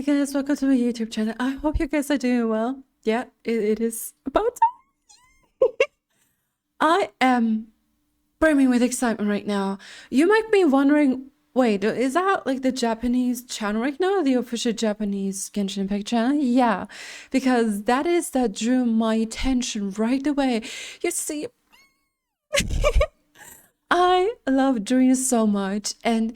Hi guys, welcome to my YouTube channel. I hope you guys are doing well. Yeah, it is about time. I am brimming with excitement right now. You might be wondering, wait, is that like the Japanese channel right now? The official Japanese Genshin Impact channel? Yeah, because that drew my attention right away. You see, I love Dream so much, and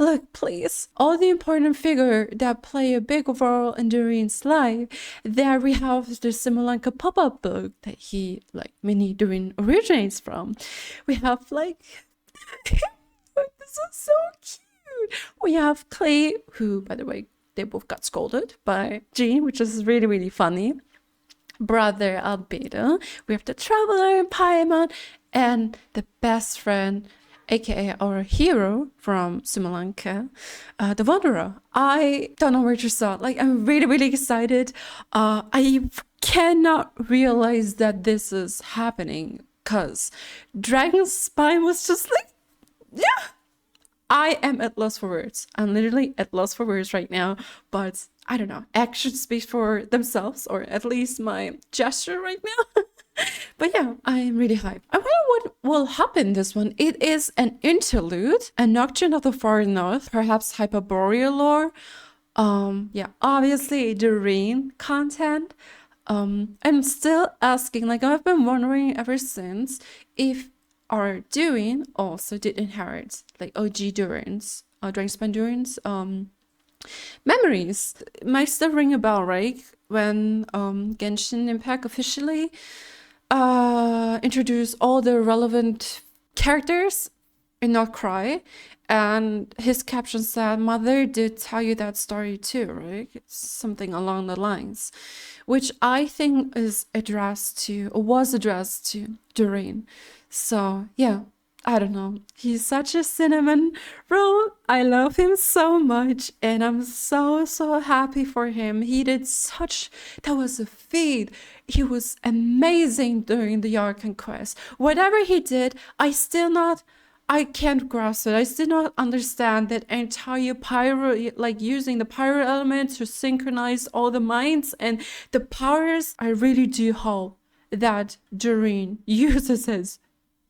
look, please, all the important figures that play a big role in Doreen's life. There we have the Simolanka pop-up book that he, like, mini Doreen originates from. We have, like, this is so cute. We have Clay, who, by the way, they both got scolded by Jean, which is really, really funny. Brother Albedo. We have the Traveler, Paimon, and the best friend, aka our hero from Simolanka, the Wanderer. I don't know where to start. Like, I'm really, really excited. I cannot realize that this is happening because Dragon's Spine was just like, yeah. I am at loss for words. I'm literally at loss for words right now, but I don't know. Actions speak for themselves, or at least my gesture right now. But yeah, I'm really hyped. I wonder what will happen this one. It is an interlude, a Nocturne of the Far North, perhaps Hyperboreal lore. Yeah, obviously the rain content. I'm still asking, like I've been wondering ever since, if our Durin also did inherit like OG Durin's, Dragonspine Durin's memories. It might still ring a bell, right? When Genshin Impact officially introduced all the relevant characters in Not Cry, and his caption said, "Mother did tell you that story too," right? Something along the lines, which I think is addressed to, or was addressed to, Doreen. So yeah, I don't know. He's such a cinnamon roll. I love him so much, and I'm so happy for him. He did such, that was a feat. He was amazing during the Archon quest. Whatever he did, I can't grasp it. I still not understand that entire pyro, like using the pyro element to synchronize all the minds and the powers. I really do hope that Doreen uses his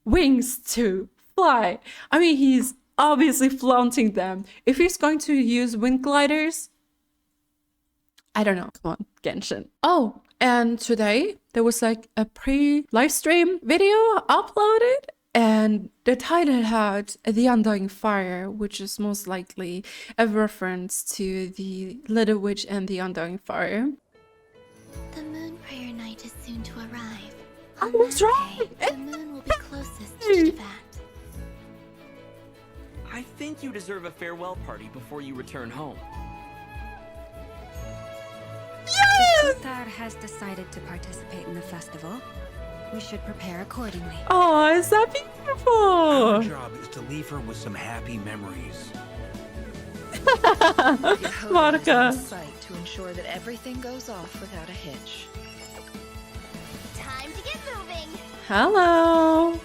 wings to fly. I mean, he's obviously flaunting them. If he's going to use wind gliders, I don't know. Come on, Genshin. Oh, and today there was like a pre-live stream video uploaded, and the title had The Undying Fire, which is most likely a reference to the Little Witch and the Undying Fire. The moon prayer night is soon to arrive. I was right! The moon will be closest to Shivat. I think you deserve a farewell party before you return home. If Kothar has decided to participate in the festival, we should prepare accordingly. Oh, is that beautiful? Our job is to leave her with some happy memories. Monica. Site to ensure that everything goes off without a hitch. Time to get moving. Hello.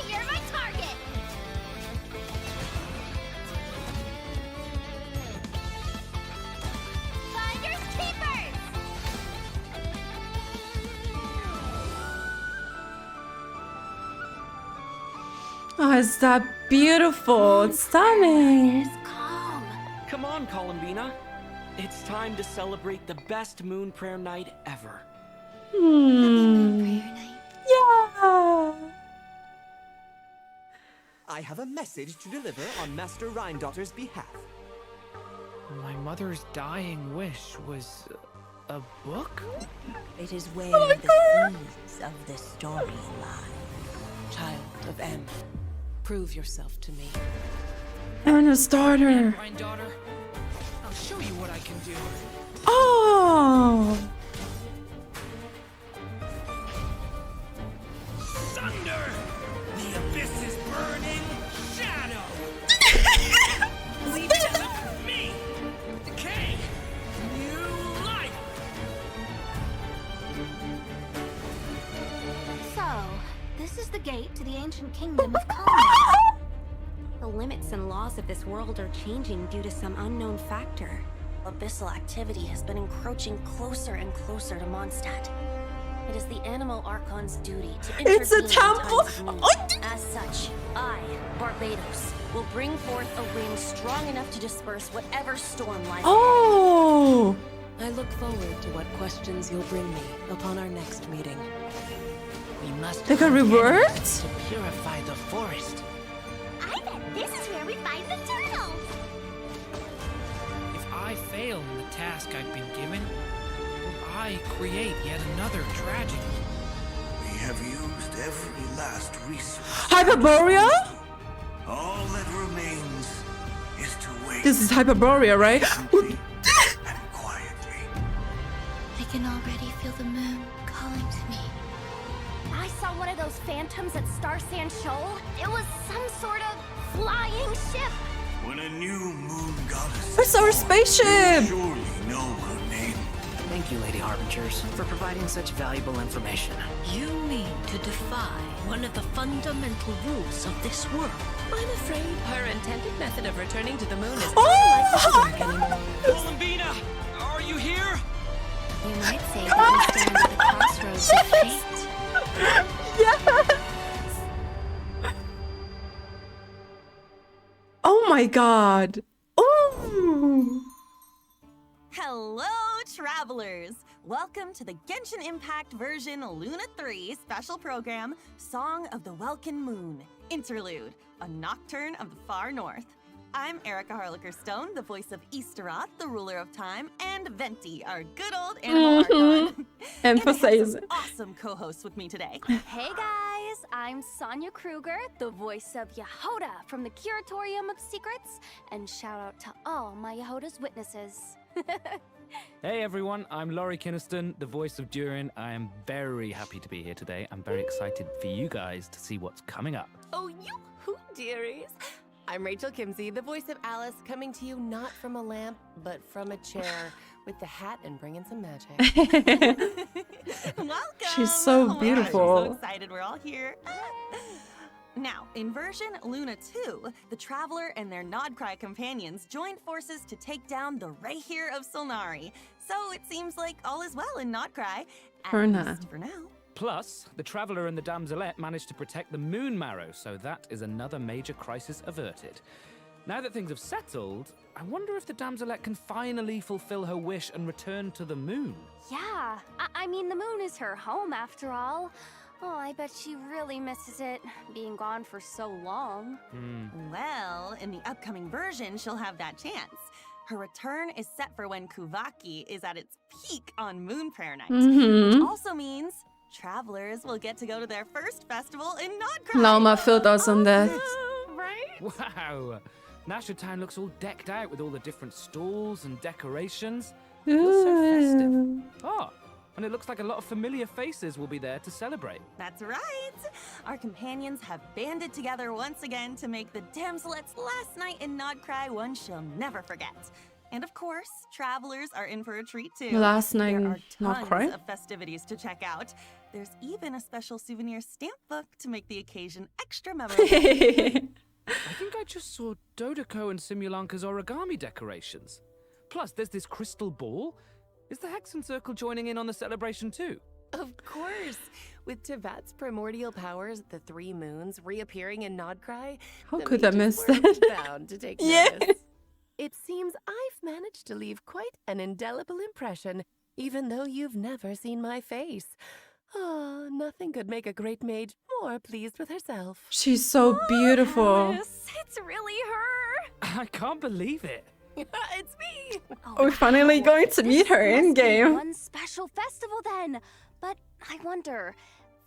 You're my target. Finders keepers. Oh, is that beautiful? It's stunning. It's calm. Come on, Columbina. It's time to celebrate the best moon prayer night ever. Moon prayer night. Yeah. I have a message to deliver on Master Rhindotter's behalf. My mother's dying wish was a book? It is where the seeds of this story lie. Child of M, prove yourself to me. And a starter. Granddaughter, I'll show you what I can do. Oh. Thunder! The abyss is burning! Shadow! Leave it to me! Decay! New life! So, this is the gate to the ancient kingdom of Kalmar. The limits and laws of this world are changing due to some unknown factor. Abyssal activity has been encroaching closer and closer to Mondstadt. It is the Animal Archon's duty to intervene. It's a temple. As such, I, Barbados, will bring forth a wind strong enough to disperse whatever storm lies Oh. I look forward to what questions you'll bring me upon our next meeting. We must They got revert? to purify the forest. I bet this is where we find the turtles. If I fail in the task I've been given, will I create yet another tragedy? We have used every last resource. Hyperborea? All that remains is to wait. This is Hyperborea, right? Patiently and quietly. I can already feel the moon calling to me. I saw one of those phantoms at Star Sand Shoal. It was some sort of flying ship. When a new moon goddess It's our spaceship! surely know her name. Thank you, Lady Harbingers, for providing such valuable information. You mean to defy one of the fundamental rules of this world? I'm afraid her intended method of returning to the moon is unlikely to work anymore. Columbina, are you here? You might say that we stand at the crossroads of fate. Yes! Oh my god. Ooh. Hello, travelers! Welcome to the Genshin Impact version Luna 3 special program, Song of the Welkin Moon, Interlude, a Nocturne of the Far North. I'm Erica Harlicker-Stone, the voice of Easteroth, the ruler of time, and Venti, our good old animal archon. And I have Emphasize some it. awesome co-hosts with me today. Hey guys, I'm Sonia Kruger, the voice of Yehoda from the Curatorium of Secrets, and shout out to all my Yehoda's witnesses. Hey everyone, I'm Laurie Kinniston, the voice of Durin. I am very happy to be here today. I'm very excited for you guys to see what's coming up. Oh, you dearies. I'm Rachel Kimsey, the voice of Alice, coming to you not from a lamp, but from a chair with the hat and bringing some magic. Welcome! She's so Oh my gosh, beautiful. I'm so excited we're all here. Now, in version Luna 2, the Traveler and their Nodcry companions joined forces to take down the Rayhir of Solnari. So it seems like all is well in Nodcry, at For now. least for now. Plus, the Traveler and the Damselette managed to protect the Moon Marrow, so that is another major crisis averted. Now that things have settled, I wonder if the Damselette can finally fulfill her wish and return to the moon. Yeah, I mean, the moon is her home after all. Oh, I bet she really misses it, being gone for so long. Well, in the upcoming version, she'll have that chance. Her return is set for when Kuvaki is at its peak on Moon Prayer Night. Mhm. Which also means travelers will get to go to their first festival in Nodcry. Llama filled us on that. Right? Wow! Nasha Town looks all decked out with all the different stalls and decorations. It looks so festive. Oh, and it looks like a lot of familiar faces will be there to celebrate. That's right. Our companions have banded together once again to make the Damselette's last night in Nodcry one she'll never forget. And of course, travelers are in for a treat too. Last night There in are tons Nodcry? of festivities to check out. There's even a special souvenir stamp book to make the occasion extra memorable. I think I just saw Dodeko and Simulanka's origami decorations. Plus, there's this crystal ball. Is the Hexen Circle joining in on the celebration too? Of course. With Tevat's primordial powers, the three moons reappearing in Nodcry, How the could I miss mages were that? bound to take Yeah. notice. It seems I've managed to leave quite an indelible impression, even though you've never seen my face. Oh, nothing could make a great mage more pleased with herself. She's so beautiful. Yes, it's really her. I can't believe it. It's me! We're finally going to meet her in game. One special festival then. But I wonder,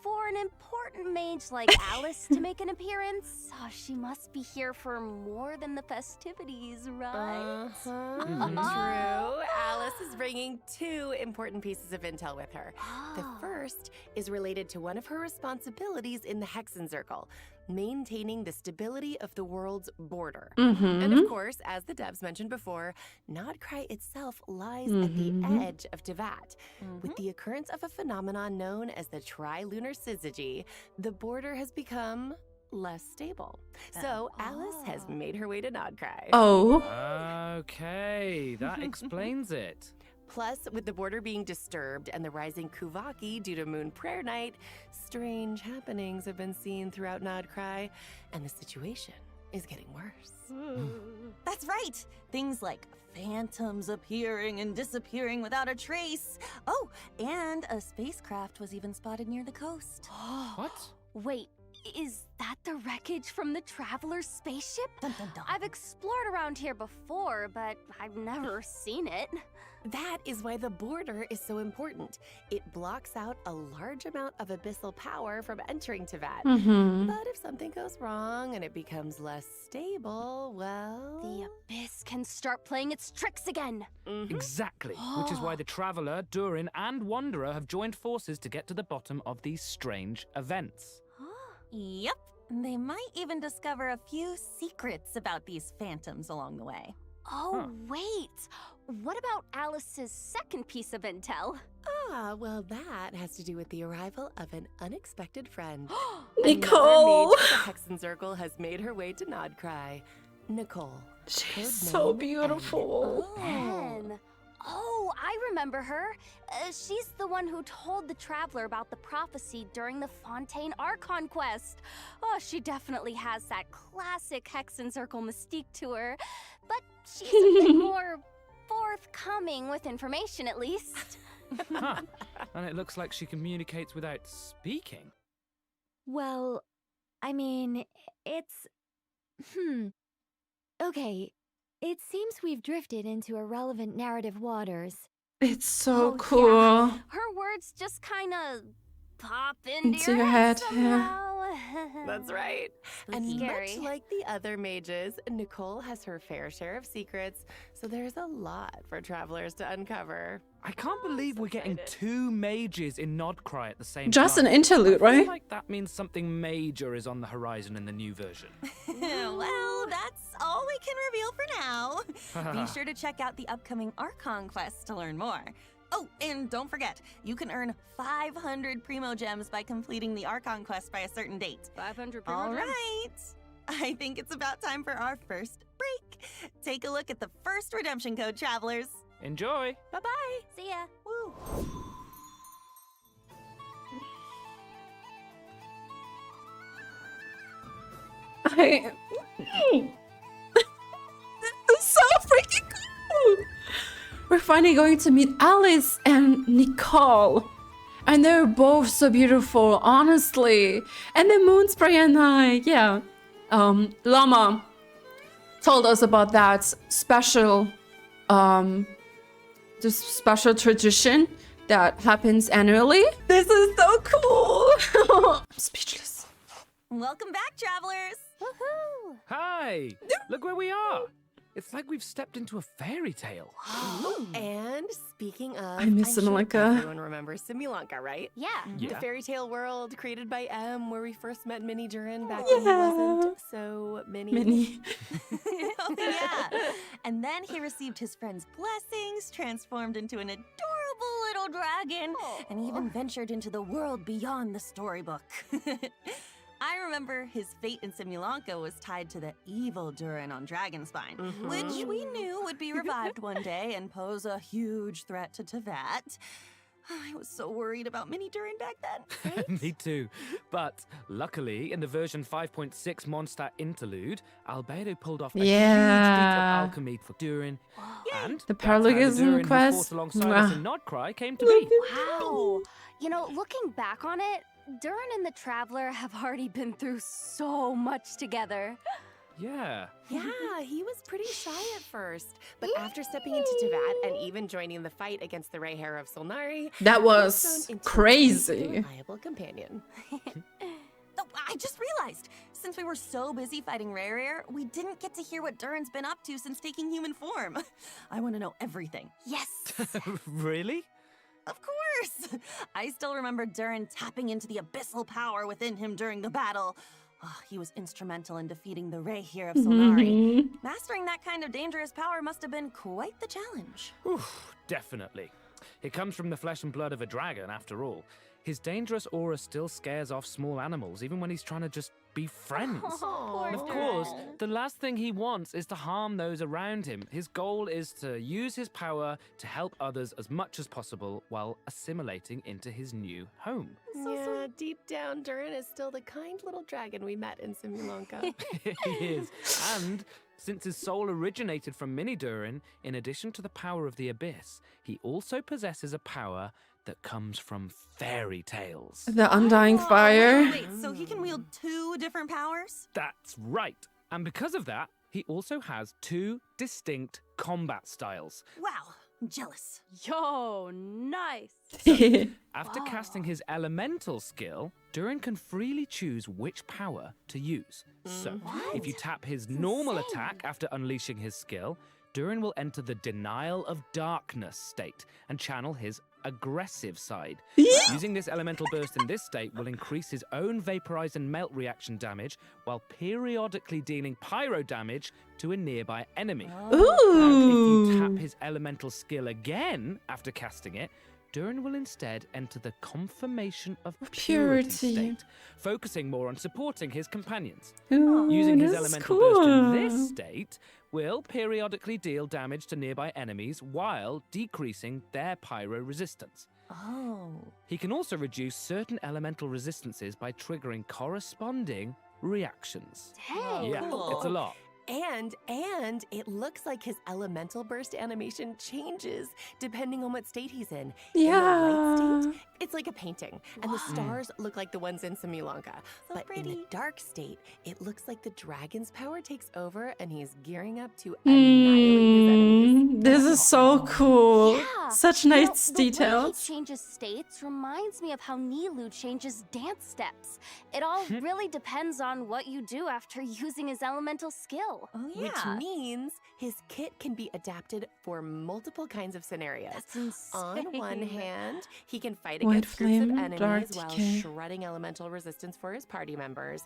for an important mage like Alice to make an appearance, she must be here for more than the festivities, right? True. Alice is bringing two important pieces of intel with her. The first is related to one of her responsibilities in the Hexen Circle, maintaining the stability of the world's border. And of course, as the devs mentioned before, Nodcry itself lies at the edge of Tevat. With the occurrence of a phenomenon known as the trilunar syzygy, the border has become less stable. So Alice has made her way to Nodcry. Oh. Okay, that explains it. Plus, with the border being disturbed and the rising Kuvaki due to Moon Prayer Night, strange happenings have been seen throughout Nodcry, and the situation is getting worse. That's right! Things like phantoms appearing and disappearing without a trace. Oh, and a spacecraft was even spotted near the coast. What? Wait, is that the wreckage from the Traveler's spaceship? Dun, dun, dun. I've explored around here before, but I've never seen it. That is why the border is so important. It blocks out a large amount of abyssal power from entering Teyvat. But if something goes wrong and it becomes less stable, well... The Abyss can start playing its tricks again. Exactly, which is why the Traveler, Durin, and Wanderer have joined forces to get to the bottom of these strange events. Yep. They might even discover a few secrets about these phantoms along the way. Oh, wait. What about Alice's second piece of intel? Ah, well, that has to do with the arrival of an unexpected friend. Nicole! Another mage of the Hexen Circle has made her way to Nodcry. Nicole. She's so beautiful. Anne. Oh, I remember her. She's the one who told the Traveler about the prophecy during the Fontaine Archon quest. Oh, she definitely has that classic Hexen Circle mystique to her. But she's a bit more forthcoming with information, at least. Huh. And it looks like she communicates without speaking. Well, I mean, it's... Okay, it seems we've drifted into irrelevant narrative waters. It's so Oh, cool. yeah. Her words just kind of pop into your head somehow. That's right. And Scary. much like the other mages, Nicole has her fair share of secrets, so there's a lot for travelers to uncover. I can't believe we're getting two mages in Nodcry at the same Just time. an interlude, I feel right? like that means something major is on the horizon in the new version. Well, that's all we can reveal for now. Be sure to check out the upcoming Archon quest to learn more. Oh, and don't forget, you can earn 500 Primo Gems by completing the Archon quest by a certain date. 500 Primo All Gems? right. I think it's about time for our first break. Take a look at the first redemption code, travelers. Enjoy. Bye-bye. See ya. Woo. This is so freaking cool. We're finally going to meet Alice and Nicole. And they're both so beautiful, honestly. And the Moonspray and I, Llama told us about that special, this special tradition that happens annually. This is so cool. I'm speechless. Welcome back, travelers. Woohoo! Hi! Look where we are! It's like we've stepped into a fairy tale. And speaking of, I miss I'm sure Simulanka. everyone remembers Simulanka, right? Yeah. The Yeah. fairy tale world created by M, where we first met Minnie Durin back Yeah. when he wasn't so Minnie. Oh, yeah. And then he received his friend's blessings, transformed into an adorable little dragon, and even ventured into the world beyond the storybook. I remember his fate in Simulanka was tied to the evil Durin on Dragonspine, which we knew would be revived one day and pose a huge threat to Teyvat. I was so worried about Mini Durin back then. Right? Me too. But luckily, in the version 5.6 Mondstadt Interlude, Albedo pulled off a huge feat Yeah. of alchemy for Durin. And The that's how parallelism Durin who quest. fought alongside us in Nodcry came to be. Wow. You know, looking back on it, Durin and the Traveler have already been through so much together. Yeah. Yeah, he was pretty shy at first, but after stepping into Teyvat and even joining the fight against the Ray Hair of Solnari, That he was grown into crazy. a reliable companion. Oh, I just realized, since we were so busy fighting Rare, we didn't get to hear what Durin's been up to since taking human form. I want to know everything. Yes. Really? Of course! I still remember Durin tapping into the abyssal power within him during the battle. Oh, he was instrumental in defeating the Ray here of Solnari. Mastering that kind of dangerous power must have been quite the challenge. Oof, definitely. It comes from the flesh and blood of a dragon, after all. His dangerous aura still scares off small animals, even when he's trying to just be friends. Oh, And of course, the last thing he wants is to harm those around him. His goal is to use his power to help others as much as possible while assimilating into his new home. Yeah, deep down, Durin is still the kind little dragon we met in Simulanka. He is. And since his soul originated from Mini Durin, in addition to the power of the Abyss, he also possesses a power that comes from fairy tales. The Undying Fire. Wait, so he can wield 2 different powers? That's right. And because of that, he also has 2 distinct combat styles. Wow, I'm jealous. Yo, nice. After casting his elemental skill, Durin can freely choose which power to use. So, if you tap his normal attack after unleashing his skill, Durin will enter the Denial of Darkness state and channel his aggressive side. Using this elemental burst in this state will increase his own vaporize and melt reaction damage while periodically dealing pyro damage to a nearby enemy. And if you tap his elemental skill again after casting it, Durin will instead enter the Confirmation of Purity state, focusing more on supporting his companions. Using his elemental burst in this state will periodically deal damage to nearby enemies while decreasing their pyro resistance. He can also reduce certain elemental resistances by triggering corresponding reactions. Dang, Yeah, cool. it's a lot. And it looks like his elemental burst animation changes depending on what state he's in. In the light state, it's like a painting, and the stars look like the ones in Simulanka. But in the dark state, it looks like the dragon's power takes over and he's gearing up to annihilate his enemies. This is so cool. Yeah. Such You know, nice the way details. he changes states reminds me of how Nilou changes dance steps. It all really depends on what you do after using his elemental skill. Which means his kit can be adapted for multiple kinds of scenarios. That's On one insane. hand, he can fight White against groups of flame, enemies dark while decay. shredding elemental resistance for his party members.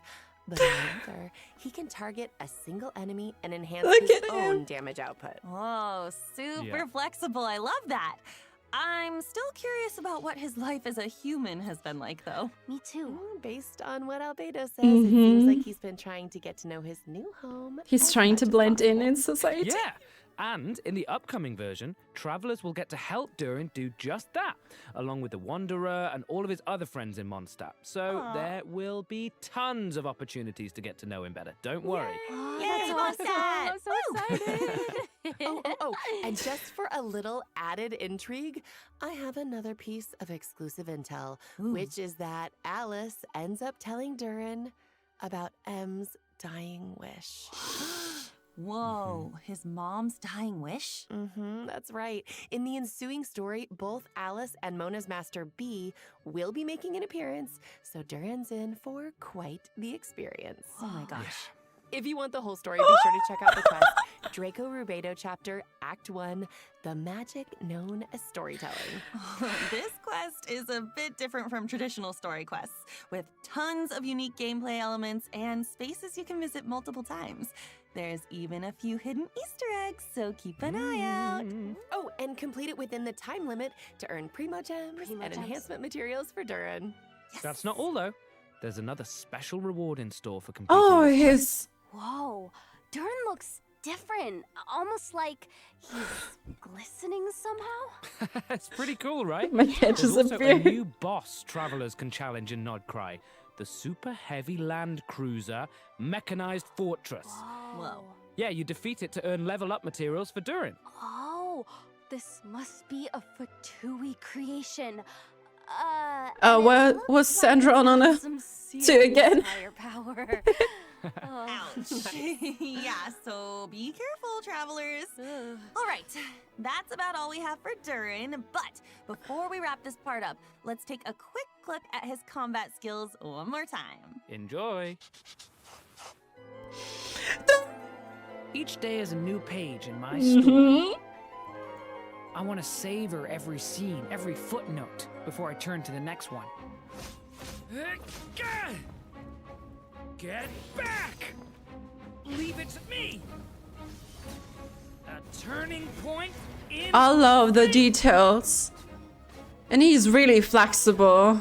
But on the other, he can target a single enemy and enhance Look his at him. own damage output. Whoa, super Yeah. flexible. I love that. I'm still curious about what his life as a human has been like, though. Me too. Based on what Albedo says, it seems Mhm. like he's been trying to get to know his new home. He's as trying much to as blend in possible. society. Yeah, and in the upcoming version, travelers will get to help Durin do just that, along with the Wanderer and all of his other friends in Mondstadt. So there will be tons of opportunities to get to know him better. Don't worry. Yay, Mondstadt! I'm so excited. Oh, and just for a little added intrigue, I have another piece of exclusive intel, which is that Alice ends up telling Durin about M's dying wish. Whoa, his mom's dying wish? That's right. In the ensuing story, both Alice and Mona's master B will be making an appearance, so Durin's in for quite the experience. Oh my gosh. If you want the whole story, be sure to check out the quest, Draco Rubedo chapter, Act 1, The Magic Known as Storytelling. This quest is a bit different from traditional story quests, with tons of unique gameplay elements and spaces you can visit multiple times. There's even a few hidden Easter eggs, so keep an eye out. Oh, and complete it within the time limit to earn Primo Gems and enhancement materials for Durin. That's not all, though. There's another special reward in store for completing Oh, this his. Whoa, Durin looks different. Almost like he's glistening somehow. It's pretty cool, right? My head There's just also a appeared. new boss travelers can challenge in Nodcry, the super heavy land cruiser mechanized fortress. Whoa. Yeah, you defeat it to earn level up materials for Durin. Oh, this must be a Fatui creation. What was Sandra on a Some two serious again? firepower. Ouch. Yeah, so be careful, travelers. All right, that's about all we have for Durin. But before we wrap this part up, let's take a quick look at his combat skills one more time. Enjoy. Each day is a new page in my Mm-hmm. story. I want to savor every scene, every footnote, before I turn to the next one. Get back! Leave it to me! A turning point in I love the details. And he's really flexible.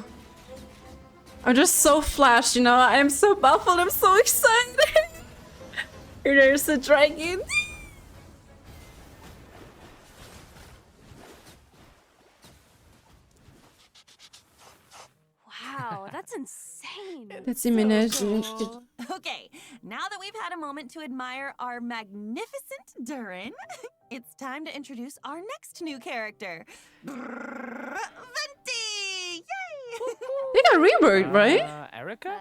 I'm just so flashed, you know? I'm so baffled, I'm so excited! There's a dragon! Wow, that's insane. That's imminent. Okay, now that we've had a moment to admire our magnificent Durin, it's time to introduce our next new character, Venti! Yay! They got reworked, right? Erica?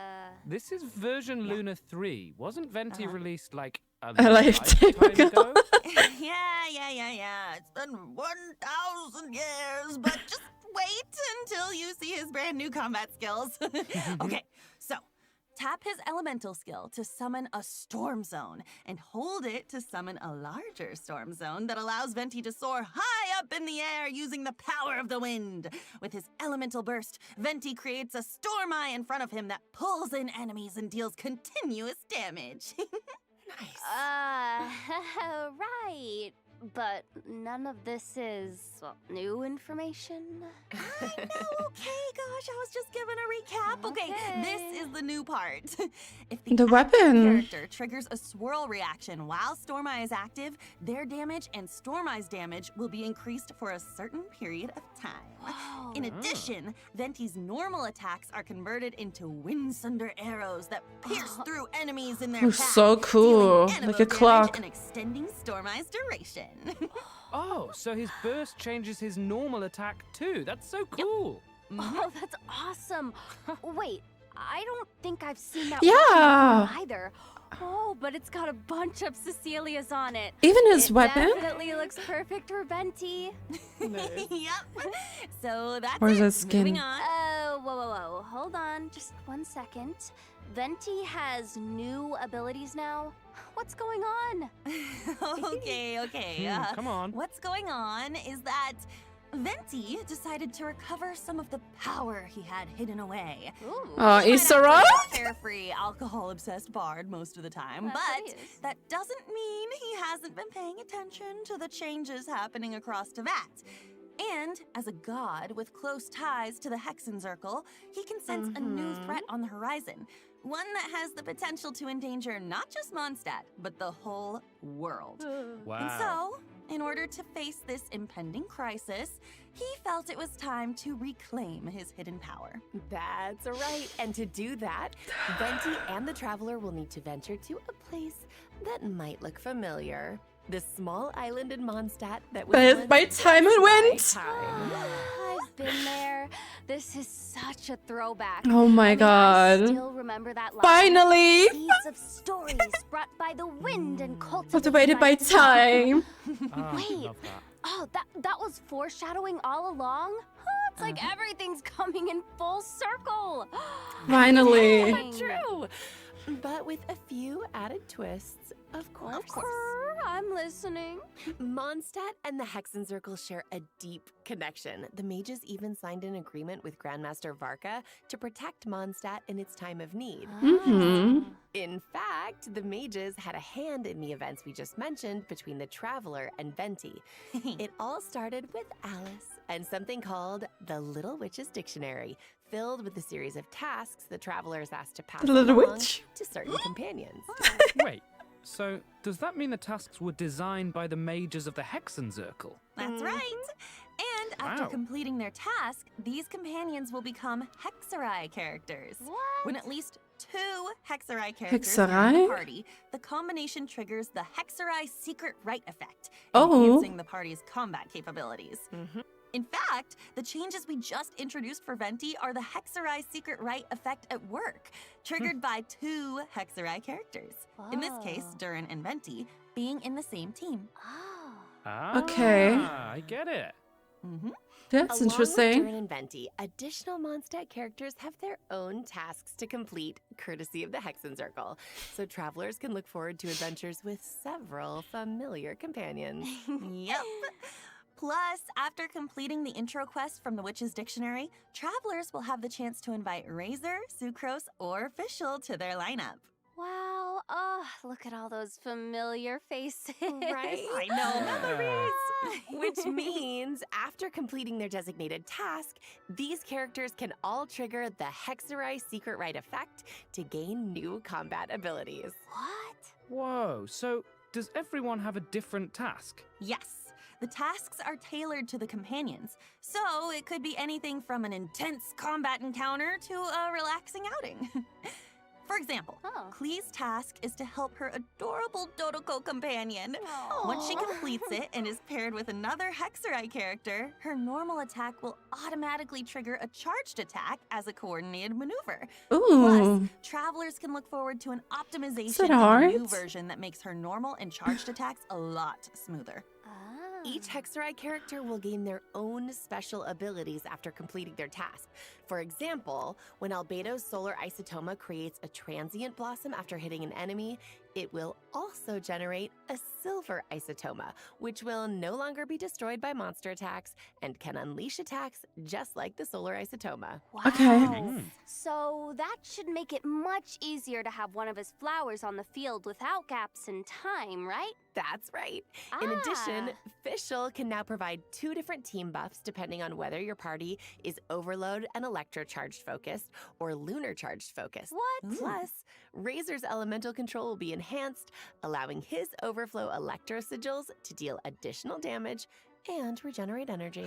This is version Luna 3. Wasn't Venti released like a lifetime lifetime ago? Yeah. It's been 1,000 years, but just wait until you see his brand new combat skills. Okay, so tap his elemental skill to summon a storm zone and hold it to summon a larger storm zone that allows Venti to soar high up in the air using the power of the wind. With his elemental burst, Venti creates a storm eye in front of him that pulls in enemies and deals continuous damage. Right. But none of this is new information. I know, okay, gosh, I was just giving a recap. Okay, this is the new part. If The weapon. character triggers a swirl reaction while Storm Eye is active, their damage and Storm Eye's damage will be increased for a certain period of time. In addition, Venti's normal attacks are converted into Windsunder arrows that pierce through enemies in their Oh, path, so cool. dealing Like a damage clock. and extending Storm Eye's duration. Oh, so his burst changes his normal attack too. That's so cool. Oh, that's awesome. Wait, I don't think I've seen that Yeah. weapon either. Oh, but it's got a bunch of Cecilias on it. Even his weapon? Definitely looks perfect for Venti. Yep. So that's Where's it. his skin? Moving on. Oh, whoa. Hold on, just 1 second. Venti has new abilities now. What's going on? Okay. Come on. What's going on is that Venti decided to recover some of the power he had hidden away. Isara? Carefree, alcohol-obsessed bard most of the time, That's what but he is. that doesn't mean he hasn't been paying attention to the changes happening across Tevat. And as a god with close ties to the Hexenzirkel, he can sense a new threat on the horizon. One that has the potential to endanger not just Mondstadt, but the whole world. Wow. And so, in order to face this impending crisis, he felt it was time to reclaim his hidden power. That's right. And to do that, Venti and the Traveler will need to venture to a place that might look familiar. The small island in Mondstadt that was But once by time it went. time. I've been there. This is such a throwback. Oh my I mean, God. I still remember that line. Finally! Seeds of stories brought by the wind and Cultivated by time. Wait. Love that. Oh, that was foreshadowing all along? Oh, it's like everything's coming in full circle. Finally. Dang. True. But with a few added twists, of course. I'm listening. Mondstadt and the Hexenzirkel share a deep connection. The mages even signed an agreement with Grandmaster Varka to protect Mondstadt in its time of need. In fact, the mages had a hand in the events we just mentioned between the Traveler and Venti. It all started with Alice and something called the Little Witch's Dictionary, filled with a series of tasks the Traveler is asked to pass The Little along Witch? to certain companions. Wait, so does that mean the tasks were designed by the mages of the Hexenzirkel? That's right. And after Wow. completing their task, these companions will become Hexerai characters. What? When at least 2 Hexerai characters are in Hexerai? the party, the combination triggers the Hexerai Secret Right effect, Oh. enhancing the party's combat capabilities. In fact, the changes we just introduced for Venti are the Hexerai Secret Right effect at work, triggered by 2 Hexerai characters. In this case, Oh. Durin and Venti being in the same team. Okay. I get it. That's Along interesting. with Durin and Venti, additional Mondstadt characters have their own tasks to complete, courtesy of the Hexenzirkel. So travelers can look forward to adventures with several familiar companions. Yep. Plus, after completing the intro quest from the Witch's Dictionary, travelers will have the chance to invite Razor, Sucrose, or Fischl to their lineup. Wow. Oh, look at all those familiar faces. Right? I know. Yeah. Which means after completing their designated task, these characters can all trigger the Hexerai Secret Rite effect to gain new combat abilities. What? Whoa, so does everyone have a different task? Yes, the tasks are tailored to the companions, so it could be anything from an intense combat encounter to a relaxing outing. For example, Klee's task is to help her adorable Dodoko companion. Once she completes it and is paired with another Hexerai character, her normal attack will automatically trigger a charged attack as a coordinated maneuver. Ooh. Plus, travelers can look forward to an Is optimization that of hard? the new version that makes her normal and charged attacks a lot smoother. Each Hexerai character will gain their own special abilities after completing their task. For example, when Albedo's Solar Isotoma creates a transient blossom after hitting an enemy, it will also generate a Silver Isotoma, which will no longer be destroyed by monster attacks and can unleash attacks just like the Solar Isotoma. Wow. Okay. So that should make it much easier to have one of his flowers on the field without gaps in time, right? That's right. In addition, Fischl can now provide 2 different team buffs depending on whether your party is Overload and Electro-charged focused or Lunar charged focused. What? Plus, Razor's elemental control will be enhanced, allowing his Overflow Electro Sigils to deal additional damage and regenerate energy.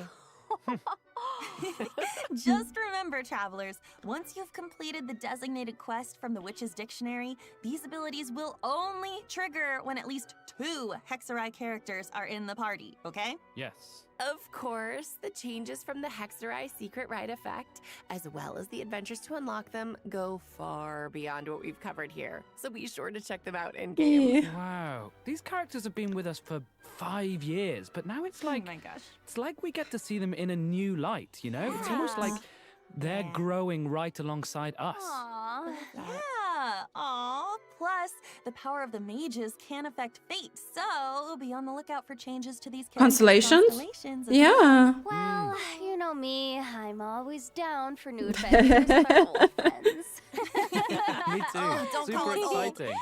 Just remember, travelers, once you've completed the designated quest from the Witch's Dictionary, these abilities will only trigger when at least 2 Hexerai characters are in the party, okay? Yes. Of course, the changes from the Hexerai Secret Rite effect, as well as the adventures to unlock them, go far beyond what we've covered here. So be sure to check them out in game. Yeah. Wow. These characters have been with us for 5 years, but now it's like, oh my gosh. it's like we get to see them in a new light, you know? It's almost like they're growing right alongside us. Aww. Yeah. Aw. Plus, the power of the mages can affect fate, so be on the lookout for changes to these characters' Constellations? as Yeah. Well, you know me. I'm always down for new adventures with our old friends. Me too. Oh, don't call Super it old. exciting.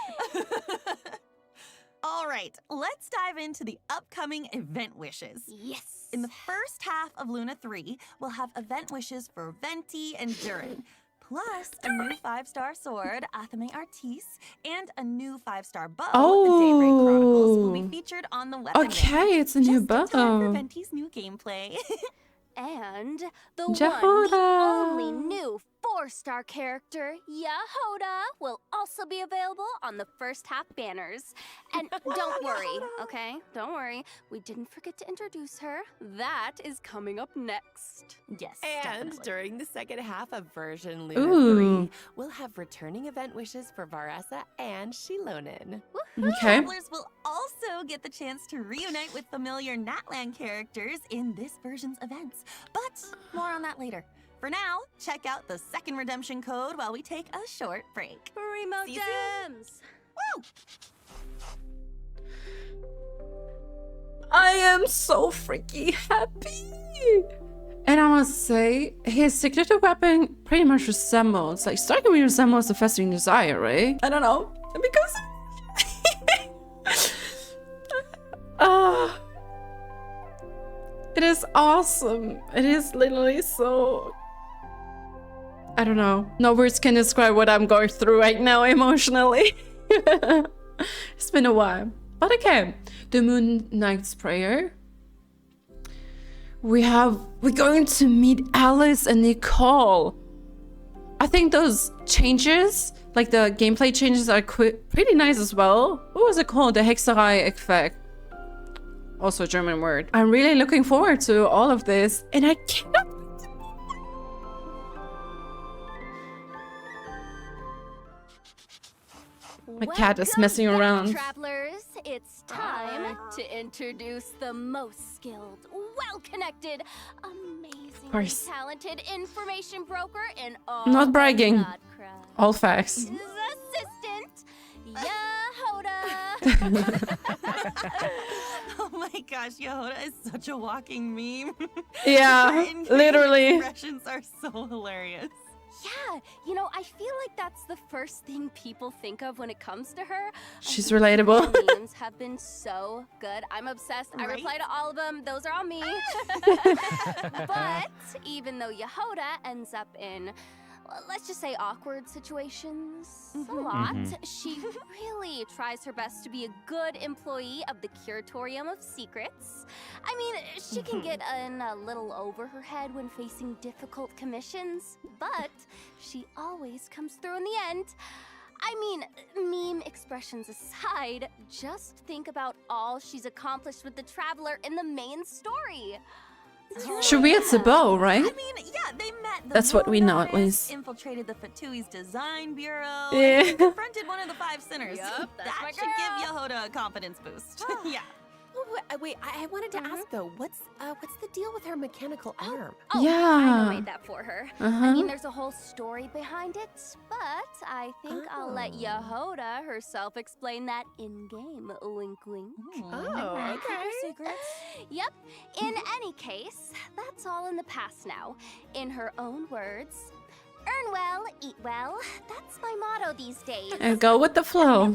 All right, let's dive into the upcoming event wishes. Yes. In the first half of Luna 3, we'll have event wishes for Venti and Durin, plus a new 5-star sword, Athame Artis, and a new 5-star bow, the Daybreak Chronicles, will be featured on the weapon Okay, it's a new Just in time for bow. Venti's new gameplay. And the Jahoda. one, the only new 4-star character, Yahoda, will also be available on the first half banners. And don't worry, okay? Don't worry. We didn't forget to introduce her. That is coming up next. Yes, And definitely. during the second half of version Luna Ooh. 3, we'll have returning event wishes for Varessa and Shilonen. Okay. Travelers will also get the chance to reunite with familiar Natland characters in this version's events. But more on that later. For now, check out the second redemption code while we take a short break. Remote See you soon. Gems! Woo! I am so freaking happy. And I must say, his signature weapon pretty much resembles, like, strikingly resembles the Festering Desire, right? I don't know. Because... it is awesome. It is literally so... I don't know. No words can describe what I'm going through right now emotionally. It's been a while. But okay. The Moon Knight's Prayer. We're going to meet Alice and Nicole. I think those changes, like the gameplay changes, are pretty nice as well. What was it called? The Hexerei effect. Also a German word. I'm really looking forward to all of this, and I cannot wait to meet my cat is messing Welcome back, around. Travelers, it's time to introduce the most skilled, well-connected, amazingly course. talented information broker in all Not of bragging. Godcraft. All facts. His assistant, Yahoda. Oh my gosh, Yahoda is such a walking meme. Yeah, Her in-game literally. expressions are so hilarious. Yeah, you know, I feel like that's the first thing people think of when it comes to her. She's relatable. Memes have been so good. I'm obsessed. I reply to all of them. Those are all me. But even though Yehoda ends up in, let's just say, awkward situations a lot, she really tries her best to be a good employee of the Curatorium of Secrets. I mean, she can get in a little over her head when facing difficult commissions, but she always comes through in the end. I mean, meme expressions aside, just think about all she's accomplished with the Traveler in the main story. Shuriat's a bow, right? I mean, yeah, they met the That's what we know, at Moonrise, least. Infiltrated the Fatui's design bureau, Yeah. and confronted one of the 5 sinners. Yup, that's that my should give Yehoda a confidence boost. Yeah. Oh, wait, I wanted to ask though, what's the deal with her mechanical arm? Oh, Yeah. I made that for her. I Uh-huh. mean, there's a whole story behind it, but I think I'll let Yehoda herself explain that in-game. Wink, wink. Oh, okay. Secrets. Yep. In any case, that's all in the past now. In her own words, earn well, eat well. That's my motto these days. And go with the flow.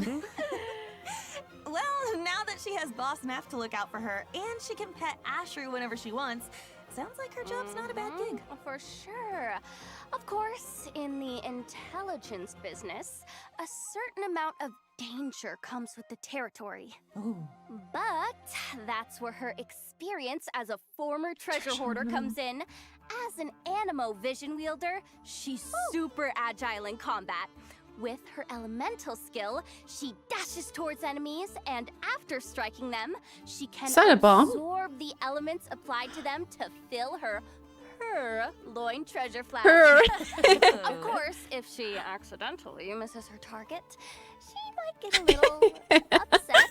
Well, now that she has Boss Neff to look out for her, and she can pet Ashru whenever she wants, sounds like her job's not a bad gig. For sure. Of course, in the intelligence business, a certain amount of danger comes with the territory. But that's where her experience as a former treasure hoarder comes in. As an Animo vision wielder, she's super agile in combat. With her elemental skill, she dashes towards enemies, and after striking them, she can Is that a bomb? absorb the elements applied to them to fill her loin treasure flask. Of course, if she accidentally misses her target, she might get a little upset.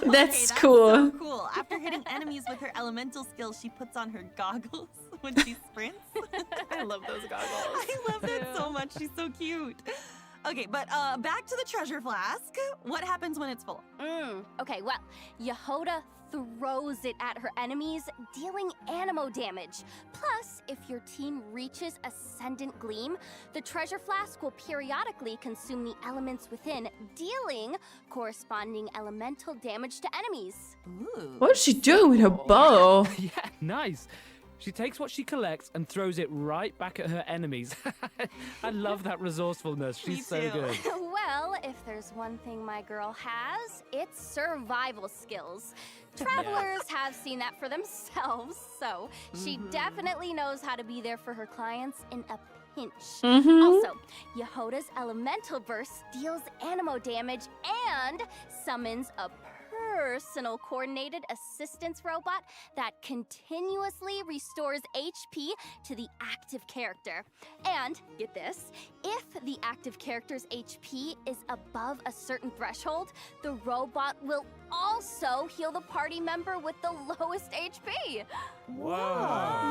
That's Okay, cool. So cool. After hitting enemies with her elemental skill, she puts on her goggles when she sprints. I love those goggles. I love that so much. She's so cute. Okay, but back to the treasure flask. What happens when it's full? Okay, well, Yehoda throws it at her enemies, dealing animo damage. Plus, if your team reaches Ascendant Gleam, the treasure flask will periodically consume the elements within, dealing corresponding elemental damage to enemies. Ooh. What is she doing with her bow? Yeah, nice. She takes what she collects and throws it right back at her enemies. I love that resourcefulness. She's so too. good. Well, if there's one thing my girl has, it's survival skills. Travelers have seen that for themselves, so she definitely knows how to be there for her clients in a pinch. Also, Yehoda's elemental burst deals animo damage and summons a personal coordinated assistance robot that continuously restores HP to the active character. And, get this, if the active character's HP is above a certain threshold, the robot will also heal the party member with the lowest HP. Whoa.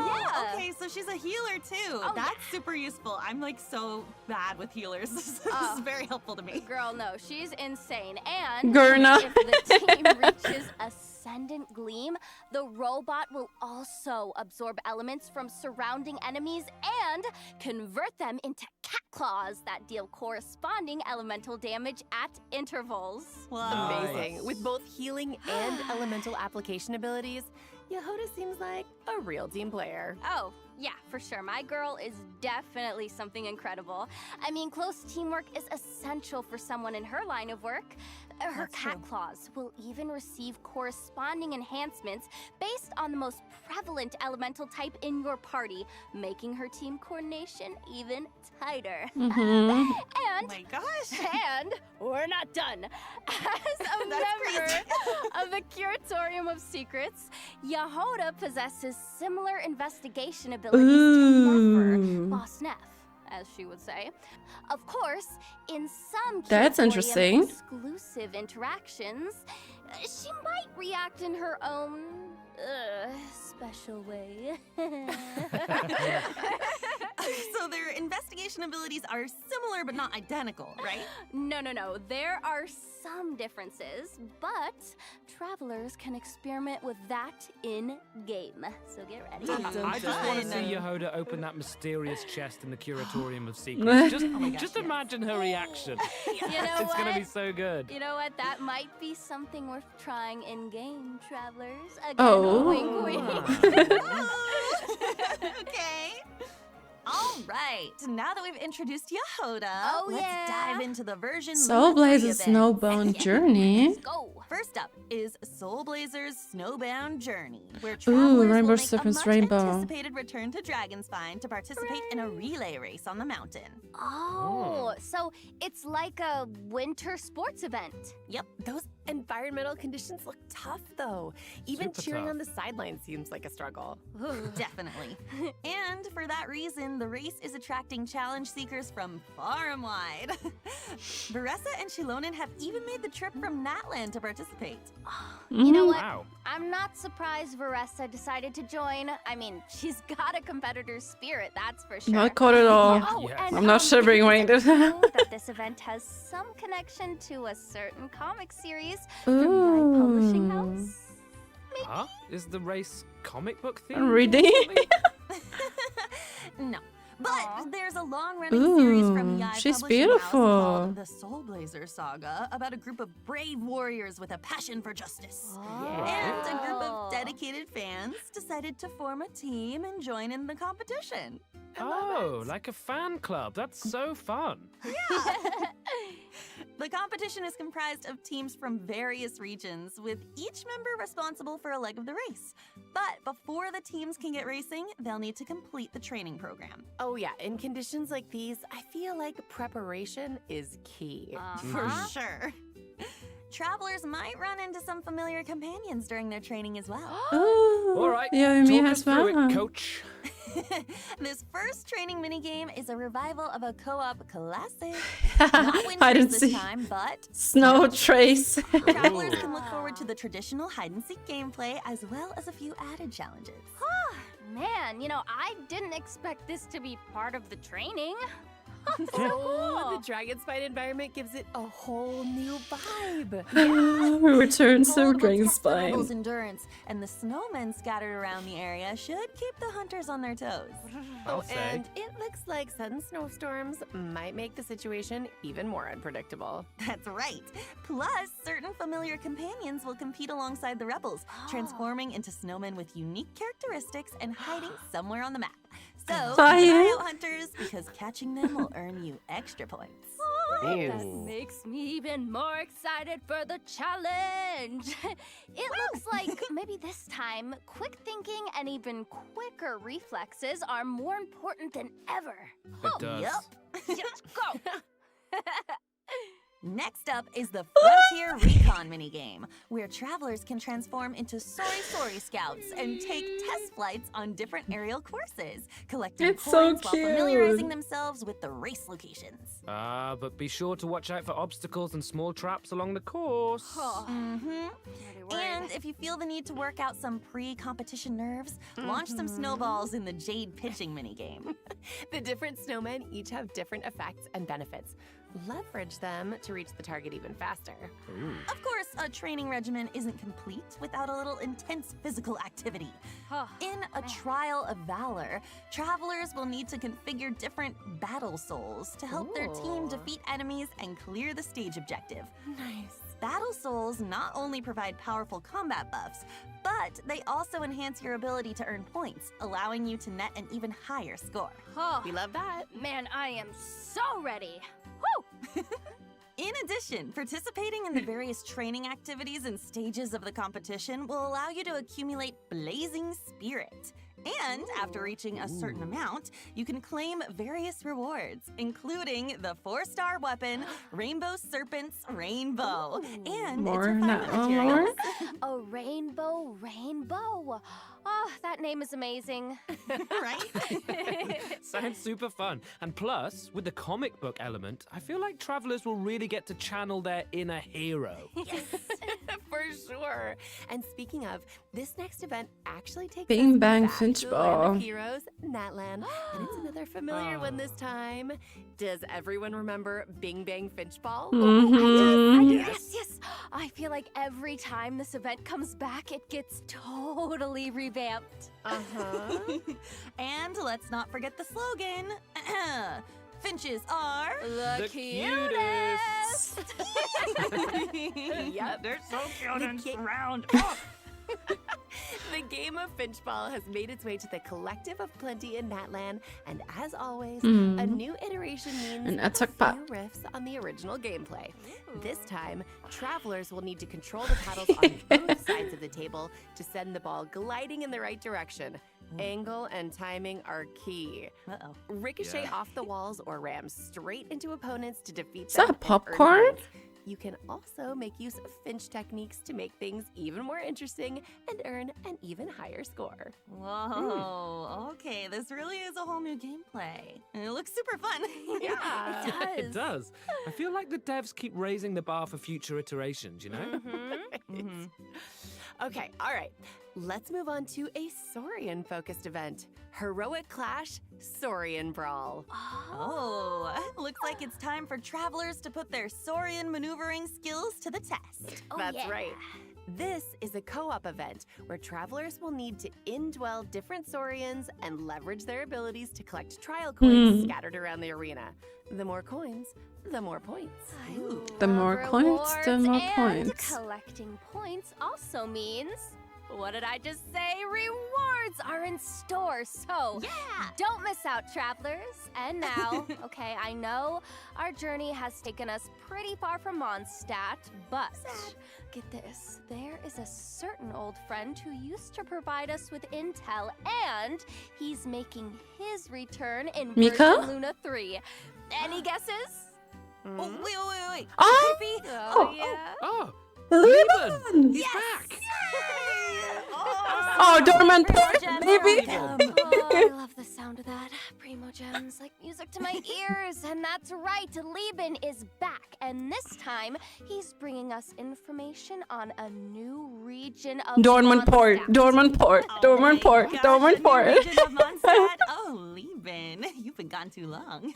Yeah. Okay, so she's a healer too. That's super useful. I'm like so bad with healers. This is very helpful to me. Girl, no, she's insane. And Gurna. if the team reaches Ascendant Gleam, the robot will also absorb elements from surrounding enemies and convert them into cat claws that deal corresponding elemental damage at intervals. Amazing. With both healing and elemental application abilities, Yehoda seems like a real team player. Oh, yeah, for sure. My girl is definitely something incredible. I mean, close teamwork is essential for someone in her line of work. Her cat claws will even receive corresponding enhancements based on the most prevalent elemental type in your party, making her team coordination even tighter. And, Oh my gosh. And we're not done. As a member of the Curatorium of Secrets, Yehoda possesses similar investigation abilities to Neffer, Boss Neff, as she would say. Of course, in some That's Curatorium interesting. exclusive interactions, she might react in her own special way. So their investigation abilities are similar but not identical, right? No. There are some differences, but travelers can experiment with that in-game. So get ready. I just want to see Yehoda open that mysterious chest in the Curatorium of Secrets. Just imagine her reaction. You know It's going to be so good. You know what? That might be something worth trying in-game, travelers. Again, Oh. wink, wink. Okay. All right. Now that we've introduced Yehoda, let's yeah. dive into the version Soul Luna 3 Blaze's event. Snowbound Journey. Let's go. First up is Soul Blazer's Snowbound Journey, where travelers Ooh, will Rainbow make Serpent's a Rainbow. much-anticipated return to Dragonspine to participate in a relay race on the mountain. Oh, so it's like a winter sports event. Yep. Those environmental conditions look tough, though. Even Super cheering tough. on the sidelines seems like a struggle. Definitely. And for that reason, the race is attracting challenge seekers from far and wide. Varessa and Shilonen have even made the trip from Natland to participate. You know what? Wow. I'm not surprised Varessa decided to join. I mean, she's got a competitor's spirit, that's for sure. Not caught at all. Oh, Yes. and I'm not shivering when I do that. know that this event has some connection to a certain comic series from Yai Ooh. Publishing House. Huh? Is the race comic book I'm themed? reading. No. But there's a long-running series from Ooh, Yai she's Publishing House beautiful. called The Soul Blazer Saga, about a group of brave warriors with a passion for justice. And a group of dedicated fans decided to form a team and join in the competition. Oh, like a fan club. That's so fun. The competition is comprised of teams from various regions, with each member responsible for a leg of the race. But before the teams can get racing, they'll need to complete the training program. Oh, yeah. In conditions like these, I feel like preparation is key. For sure. Travelers might run into some familiar companions during their training as well. Ooh. All right. Yeah, me talk as us through well. it, coach. This first training minigame is a revival of a co-op classic. Not Hide winters and this seek. time, but Snow Trace. travelers can look forward to the traditional hide-and-seek gameplay as well as a few added challenges. Man, you know, I didn't expect this to be part of the training. Oh, the Dragonspine environment gives it a whole new vibe. We return to Cold will test the rebels' Dragonspine. endurance, and the snowmen scattered around the area should keep the hunters on their toes. I'll say. And it looks like sudden snowstorms might make the situation even more unpredictable. That's right. Plus, certain familiar companions will compete alongside the rebels, transforming into snowmen with unique characteristics and hiding somewhere on the map. So, keep an eye out, hunters, because catching them will earn you extra points. That makes me even more excited for the challenge. It looks like maybe this time, quick thinking and even quicker reflexes are more important than ever. It does. Let's go. Next up is the Frontier Recon minigame, where travelers can transform into Sori Scouts and take test flights on different aerial courses, collecting It's so points while familiarizing cute. themselves with the race locations. But be sure to watch out for obstacles and small traps along the course. And if you feel the need to work out some pre-competition nerves, launch some snowballs in the Jade pitching minigame. The different snowmen each have different effects and benefits. Leverage them to reach the target even faster. Of course, a training regimen isn't complete without a little intense physical activity. In a trial of valor, travelers will need to configure different battle souls to help their team defeat enemies and clear the stage objective. Nice. Battle souls not only provide powerful combat buffs, but they also enhance your ability to earn points, allowing you to net an even higher score. We love that. Man, I am so ready. Woo! In addition, participating in the various training activities and stages of the competition will allow you to accumulate Blazing Spirit. And after reaching a certain amount, you can claim various rewards, including the 4-star weapon, Rainbow Serpent's Rainbow, and More, its not refinement materials. A rainbow. Oh, that name is amazing. Right? Sounds super fun. And plus, with the comic book element, I feel like travelers will really get to channel their inner hero. For sure. And speaking of, this next event actually takes Bing us Bang back to the land Finchball. of heroes, Natlan, and it's another familiar one this time. Does everyone remember Bing Bang Finchball? Yes. I feel like every time this event comes back, it gets totally revamped. And let's not forget the slogan. Finches are the cutest. Yep, they're so cute and round. The game of Finchball has made its way to the Collective of Plenty in Natlan, and as always, a new iteration means And a few Atsukpa. riffs on the original gameplay. This time, travelers will need to control the paddles on both sides of the table to send the ball gliding in the right direction. Angle and timing are key. Ricochet off the walls or ram straight into opponents to defeat Is them that and earn popcorn? points. You can also make use of Finch techniques to make things even more interesting and earn an even higher score. Whoa, okay, this really is a whole new gameplay. And it looks super fun. Yeah, It does. I feel like the devs keep raising the bar for future iterations, you know? Okay, all right. Let's move on to a Saurian-focused event. Heroic Clash Saurian Brawl. Oh, looks like it's time for travelers to put their Saurian maneuvering skills to the test. That's right. This is a co-op event where travelers will need to indwell different Saurians and leverage their abilities to collect trial coins scattered around the arena. The more coins, the more points. The more coins, the more And points. collecting points also means, what did I just say? Rewards are in store, so don't miss out, travelers. And now, okay, I know our journey has taken us pretty far from Mondstadt, but get this, there is a certain old friend who used to provide us with intel, and he's making his return in Mika? version Luna 3. Any guesses? Oh, wait. Oh! Creepy. Oh, Liban! he's back! Oh, Dormant Port, baby! Oh, I love the sound of that. Primo Gems, like music to my ears. And that's right, Liban is back. And this time, he's bringing us information on a new region of Dormant Port, Mondstadt. Dormant Port, Dormant Port, Dormant Port. Region of Mondstadt? Oh, Liban, you've been gone too long.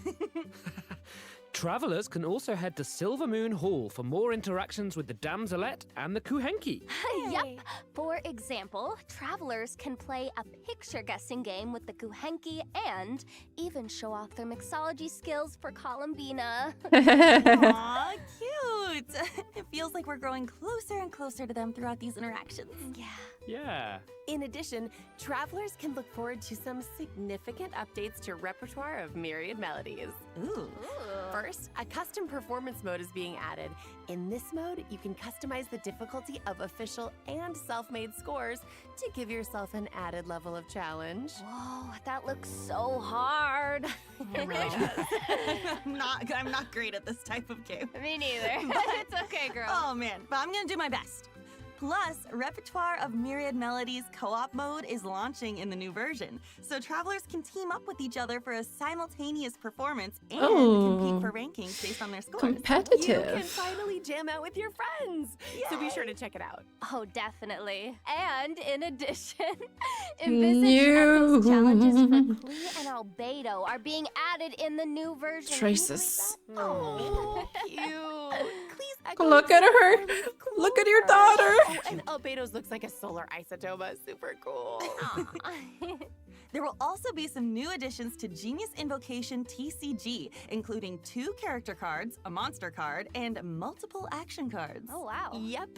Travelers can also head to Silver Moon Hall for more interactions with the Damselette and the Kuhenki. Yep. For example, travelers can play a picture guessing game with the Kuhenki and even show off their mixology skills for Columbina. Aw, cute. It feels like we're growing closer and closer to them throughout these interactions. Yeah. In addition, travelers can look forward to some significant updates to repertoire of myriad melodies. First, a custom performance mode is being added. In this mode, you can customize the difficulty of official and self-made scores to give yourself an added level of challenge. Whoa, that looks so hard. It really does. I'm not great at this type of game. Me neither. It's okay, girl. Oh man, but I'm gonna do my best. Plus, Repertoire of Myriad Melodies co-op mode is launching in the new version, so travelers can team up with each other for a simultaneous performance and compete for rankings based on their scores. Competitive. You can finally jam out with your friends, so be sure to check it out. Oh, definitely. And in addition, envisage epic challenges for Klee and Albedo are being added in the new version. Traces. Oh, cute. Please Look at her. Look at your daughter. Oh, and Albedo's looks like a solar isotoma. Super cool. There will also be some new additions to Genius Invocation TCG, including 2 character cards, a monster card, and multiple action cards. Oh, wow. Yep.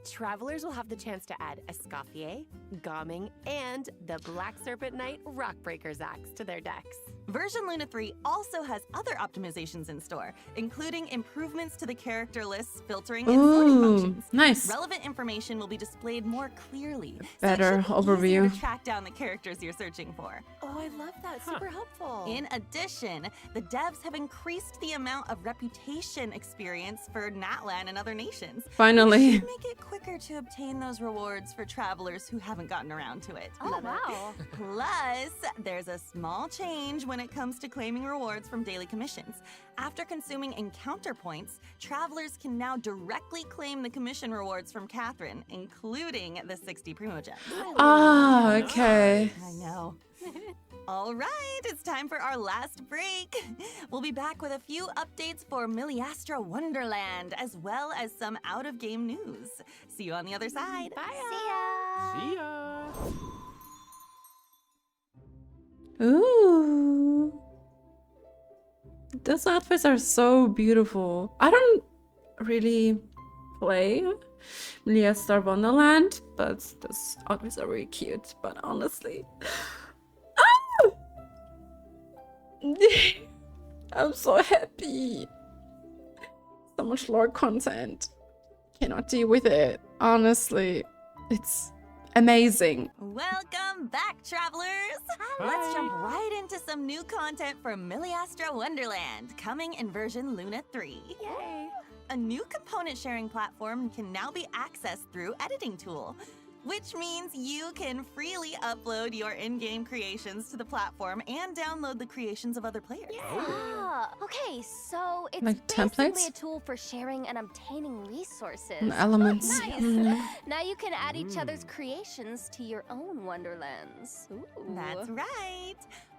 Travelers will have the chance to add Escoffier, Gomming, and the Black Serpent Knight Rockbreaker's Axe to their decks. Version Luna 3 also has other optimizations in store, including improvements to the character lists, filtering, and sorting functions. Nice. Relevant information will be displayed more clearly. Better overview. To track down the characters you're searching for. Oh, I love that. Super helpful. In addition, the devs have increased the amount of reputation experience for Natlan and other nations. Finally. Which should make it quicker to obtain those rewards for travelers who haven't gotten around to it. Oh, wow. Plus, there's a small change when it comes to claiming rewards from daily commissions. After consuming encounter points, travelers can now directly claim the commission rewards from Catherine, including the 60 Primogems. Ah, okay. I know. All right, it's time for our last break. We'll be back with a few updates for Miliastra Wonderland, as well as some out-of-game news. See you on the other side. Bye. See ya. See ya! Ooh. Those outfits are so beautiful. I don't really play Miliastra Wonderland, but those outfits are really cute. But honestly, I'm so happy. So much lore content. Cannot deal with it. Honestly, it's amazing. Welcome back, travelers! Let's jump right into some new content for Miliastra Wonderland, coming in version Luna 3. Yay! A new component sharing platform can now be accessed through Editing Tool, which means you can freely upload your in-game creations to the platform and download the creations of other players. Ah, okay, so it's Like basically templates? a tool for sharing and obtaining resources. And elements. Nice. Mm. Now you can add each other's creations to your own wonderlands. Ooh. That's right.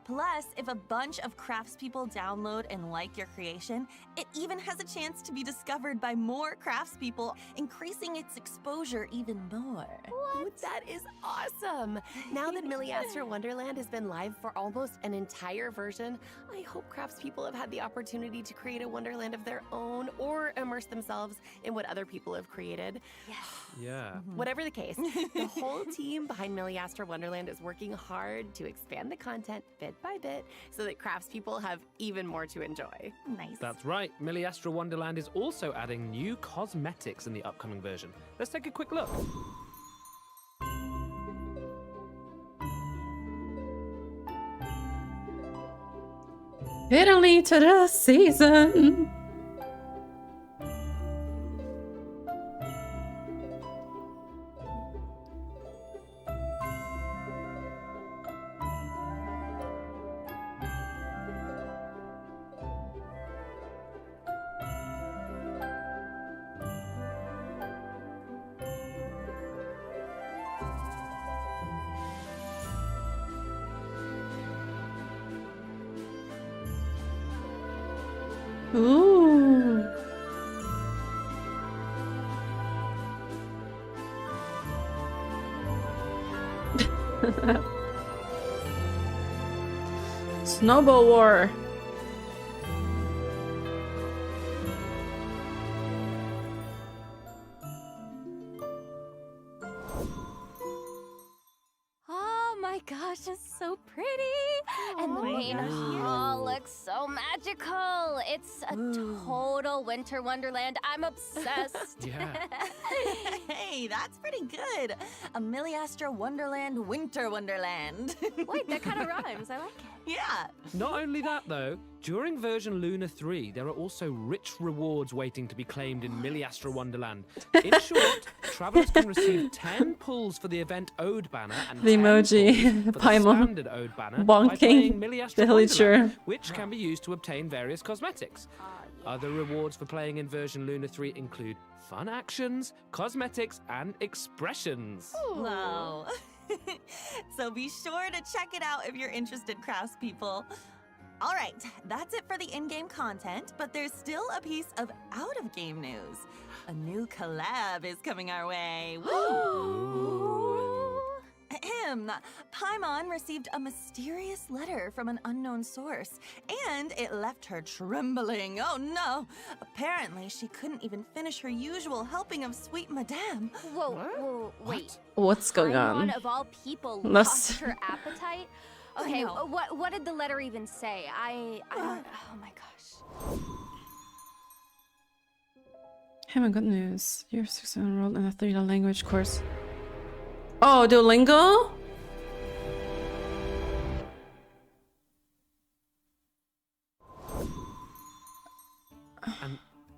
Plus, if a bunch of craftspeople download and like your creation, it even has a chance to be discovered by more craftspeople, increasing its exposure even more. What? That is awesome! Now that Miliastra Wonderland has been live for almost an entire version, I hope craftspeople have had the opportunity to create a Wonderland of their own or immerse themselves in what other people have created. Yes. Yeah. Whatever the case, the whole team behind Miliastra Wonderland is working hard to expand the content bit by bit so that craftspeople have even more to enjoy. Nice. That's right. Miliastra Wonderland is also adding new cosmetics in the upcoming version. Let's take a quick look. Italy to the season. Ooh. Snowball War. Oh my gosh, it's so pretty. And the main hall looks so magical. It's a total winter wonderland. I'm obsessed. Yeah. Hey, that's pretty good. A Miliastra Wonderland Winter Wonderland. Wait, that kind of rhymes. I like it. Yeah. Not only that, though, during version Luna 3, there are also rich rewards waiting to be claimed in Miliastra Wonderland. In short, travelers can receive 10 pulls for the event Ode banner and The 10 emoji, pulls for the Paimon standard Ode banner bonking. by playing Miliastra Villager. Wonderland, which can be used to obtain various cosmetics. Other rewards for playing in version Luna 3 include fun actions, cosmetics, and expressions. Wow. So be sure to check it out if you're interested, craftspeople. All right, that's it for the in-game content, but there's still a piece of out-of-game news. A new collab is coming our way. Woo! Ahem. Paimon received a mysterious letter from an unknown source, and it left her trembling. Oh no! Apparently, she couldn't even finish her usual helping of sweet madame. Whoa, wait. What's going on? Paimon, of all people, Let's- lost her appetite? Okay, know. what did the letter even say? I don't... Oh my gosh. Hey, my good news. You're 6 enrolled in a 3 language course. Oh, Duolingo?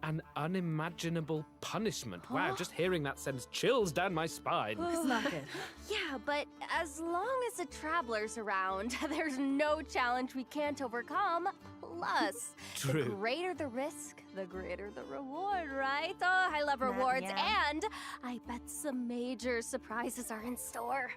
An unimaginable punishment. Wow, just hearing that sends chills down my spine. It's not good. Yeah, but as long as the traveler's around, there's no challenge we can't overcome. Plus, True. the greater the risk, the greater the reward, right? Oh, I love rewards. yeah. And I bet some major surprises are in store.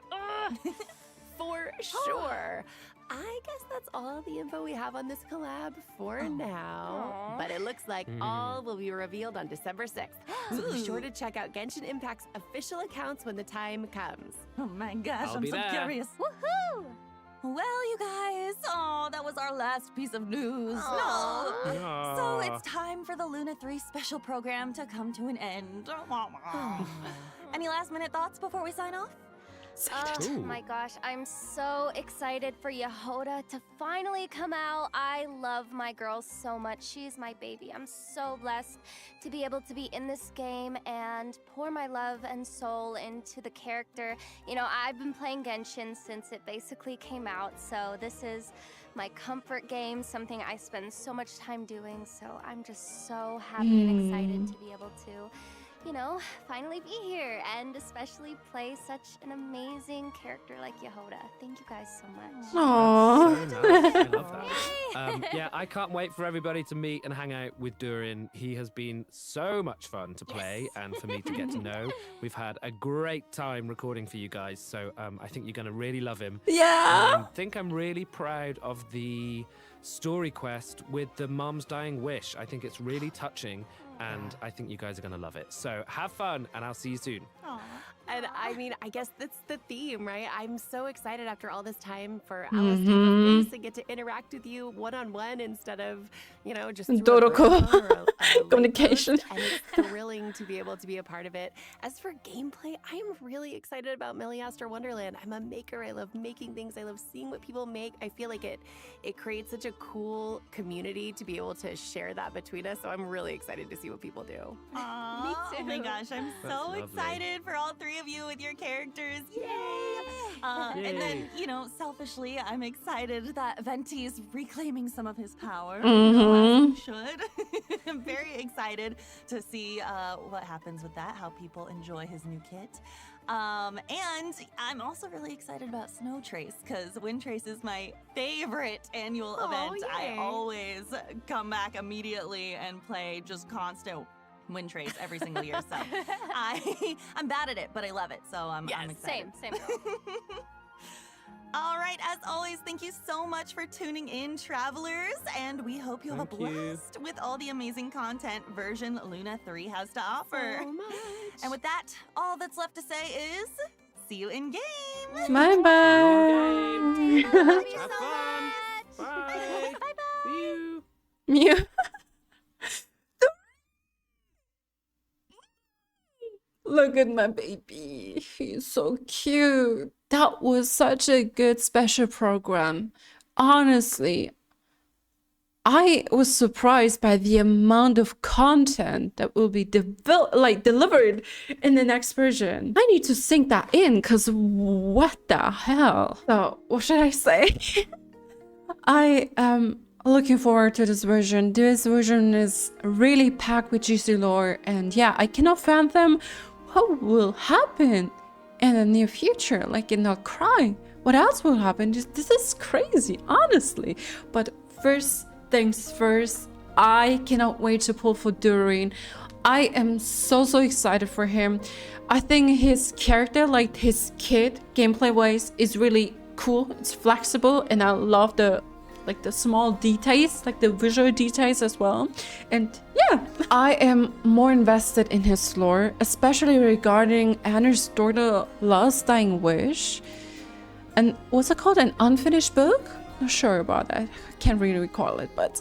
For sure. I guess that's all the info we have on this collab for now. But it looks like all will be revealed on December 6th. So be sure to check out Genshin Impact's official accounts when the time comes. Oh my gosh, I'll I'm be so there. curious. Woohoo! Well, you guys, that was our last piece of news. Aw. No. So it's time for the Luna 3 special program to come to an end. Any last minute thoughts before we sign off? Oh my gosh, I'm so excited for Yehoda to finally come out. I love my girl so much. She's my baby. I'm so blessed to be able to be in this game and pour my love and soul into the character. You know, I've been playing Genshin since it basically came out, so this is my comfort game, something I spend so much time doing. So I'm just so happy and excited to be able to, you know, finally be here and especially play such an amazing character like Yehoda. Thank you guys so much. Aww. So nice. I love that. Yeah, I can't wait for everybody to meet and hang out with Durin. He has been so much fun to play and for me to get to know. We've had a great time recording for you guys, so I think you're going to really love him. Yeah. I think I'm really proud of the story quest with the mom's dying wish. I think it's really touching, and I think you guys are going to love it. So have fun, and I'll see you soon. And I mean, I guess that's the theme, right? I'm so excited after all this time for Alice to have a face and get to interact with you one-on-one instead of, you know, just through a Doroko. browser or a link Communication. post, and it's thrilling to be able to be a part of it. As for gameplay, I am really excited about Milliaster Wonderland. I'm a maker. I love making things. I love seeing what people make. I feel like it creates such a cool community to be able to share that between us. So I'm really excited to see what people do. Me too. Me Oh my too. gosh, I'm That's so lovely. excited for all three of you with your characters. Yay! And then, you know, selfishly, I'm excited that Venti's reclaiming some of his power. You know, as he should. I'm very excited to see what happens with that, how people enjoy his new kit. And I'm also really excited about Snow Trace because Wind Trace is my favorite annual event. yay. I always come back immediately and play just constant Wind Trace every single year. So I'm bad at it, but I love it. So I'm excited. Same girl. All right, as always, thank you so much for tuning in, travelers, and we hope you have a Thank you. blast with all the amazing content version Luna 3 has to offer. So much. And with that, all that's left to say is see you in game. Bye bye. Love you Have so fun. much. Bye. Bye-bye. See you. Mew. Look at my baby. He's so cute. That was such a good special program. Honestly, I was surprised by the amount of content that will be delivered in the next version. I need to sink that in because what the hell? So, what should I say? I am looking forward to this version. This version is really packed with juicy lore, and yeah, I cannot fathom what will happen in the near future. Like in Nocturne, what else will happen? This is crazy, honestly. But first things first, I cannot wait to pull for Durin. I am so excited for him. I think his character, like his kid, gameplay wise, is really cool. It's flexible, and I love the small details, like the visual details as well. And yeah, I am more invested in his lore, especially regarding Anna's daughter Last Dying Wish. And what's it called? An unfinished book? Not sure about that. I can't really recall it, but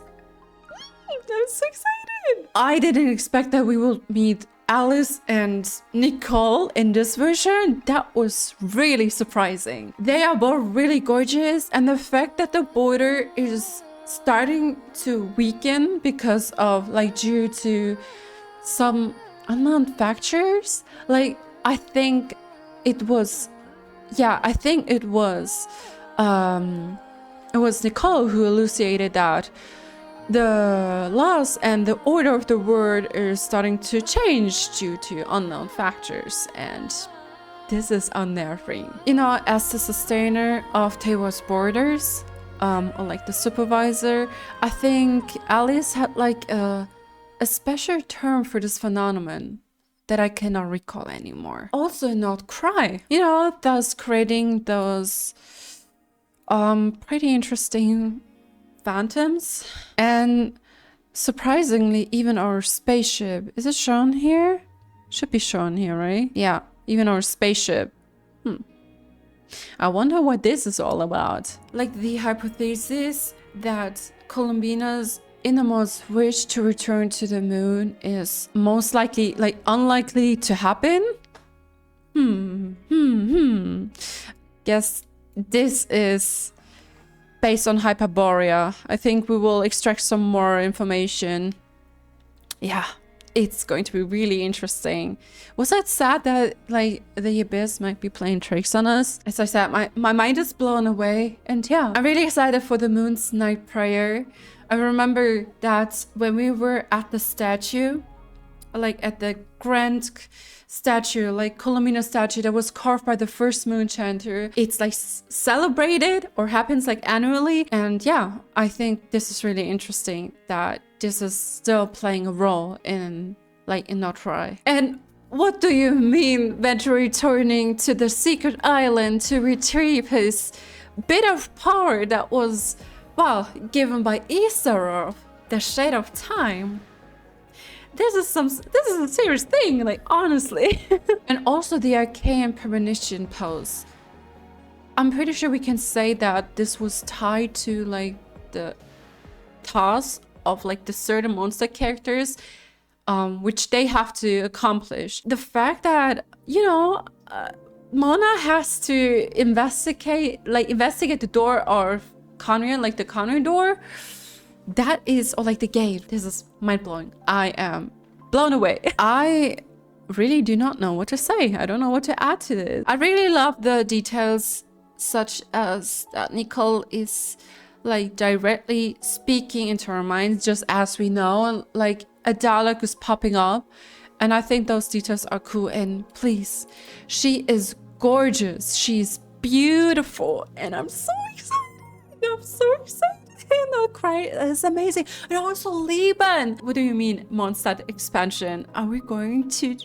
I'm so excited. I didn't expect that we will meet Alice and Nicole in this version. That was really surprising. They are both really gorgeous, and the fact that the border is starting to weaken because of due to some unknown factors. I think it was Nicole who elucidated that the laws and the order of the world is starting to change due to unknown factors, and this is unnerving. You know, as the sustainer of Tewa's borders, or like the supervisor. I think Alice had like a special term for this phenomenon that I cannot recall anymore. Also not cry, you know, thus creating those pretty interesting phantoms. And surprisingly, even our spaceship, is it shown here? Should be shown here, right? Yeah, even our spaceship. I wonder what this is all about. Like the hypothesis that Columbina's innermost wish to return to the moon is most likely, like, unlikely to happen? Guess this is based on Hyperborea. I think we will extract some more information. Yeah, it's going to be really interesting. Was that sad that, like, the Abyss might be playing tricks on us? As I said, my mind is blown away. And yeah, I'm really excited for the Moon's Night Prayer. I remember that when we were at the statue, like at the grand statue, like Columbina statue that was carved by the first moon chanter, it's like celebrated or happens like annually. And yeah, I think this is really interesting that this is still playing a role in Nocturne. And what do you mean Venture returning to the secret island to retrieve his bit of power that was, well, given by Isarov, the Shade of Time? This is a serious thing, like, honestly. And also the Archaean Premonition pose. I'm pretty sure we can say that this was tied to like the task of like the certain monster characters, which they have to accomplish. The fact that, you know, Mona has to investigate the door of Conrian, like the Conrian door. That is, or like the gate. This is mind-blowing. I am blown away. I really do not know what to say. I don't know what to add to this. I really love the details, such as that Nicole is like directly speaking into our minds, just as we know, and like a dialogue is popping up. And I think those details are cool. And please, she is gorgeous. She's beautiful. And I'm so excited. I'm so excited. I'll cry. It's amazing. And also Liban. What do you mean, Mondstadt expansion? Are we going to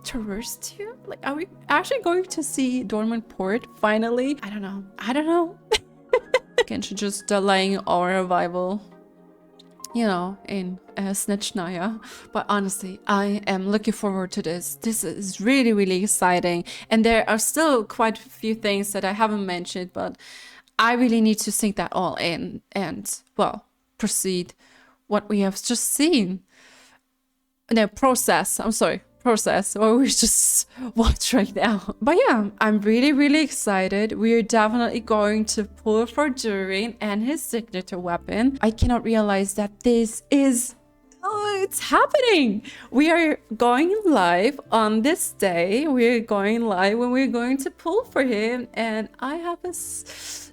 traverse to? Like, are we actually going to see Dormant Port finally? I don't know. I don't know. Genshin just delaying our arrival, you know, in Snitchnaya. But honestly, I am looking forward to this. This is really, really exciting. And there are still quite a few things that I haven't mentioned, but I really need to sink that all in and, well, proceed what we have just seen. No, process what we just watched right now. But yeah, I'm really, really excited. We're definitely going to pull for Durin and his signature weapon. I cannot realize that this is... Oh, it's happening. We are going live on this day. We're going live when we're going to pull for him. And I have a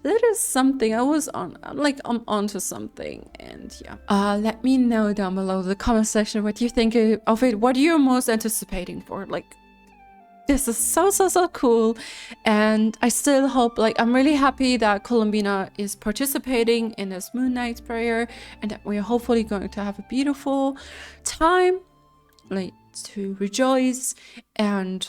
little something. I was on, like, I'm onto something. And yeah. Let me know down below in the comment section what you think of it. What you're most anticipating for. Like, this is so cool. And I still hope, like, I'm really happy that Columbina is participating in this Moon Night Prayer and that we're hopefully going to have a beautiful time, like, to rejoice. And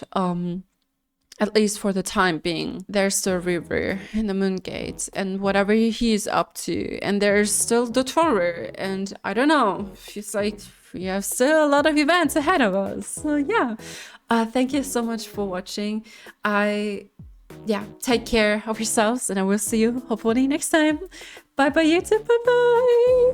at least for the time being, there's the river and the moon gates and whatever he is up to. And there's still the Torer, and I don't know, she's like, we have still a lot of events ahead of us. So yeah, thank you so much for watching. Take care of yourselves, and I will see you hopefully next time. Bye bye YouTube, bye bye.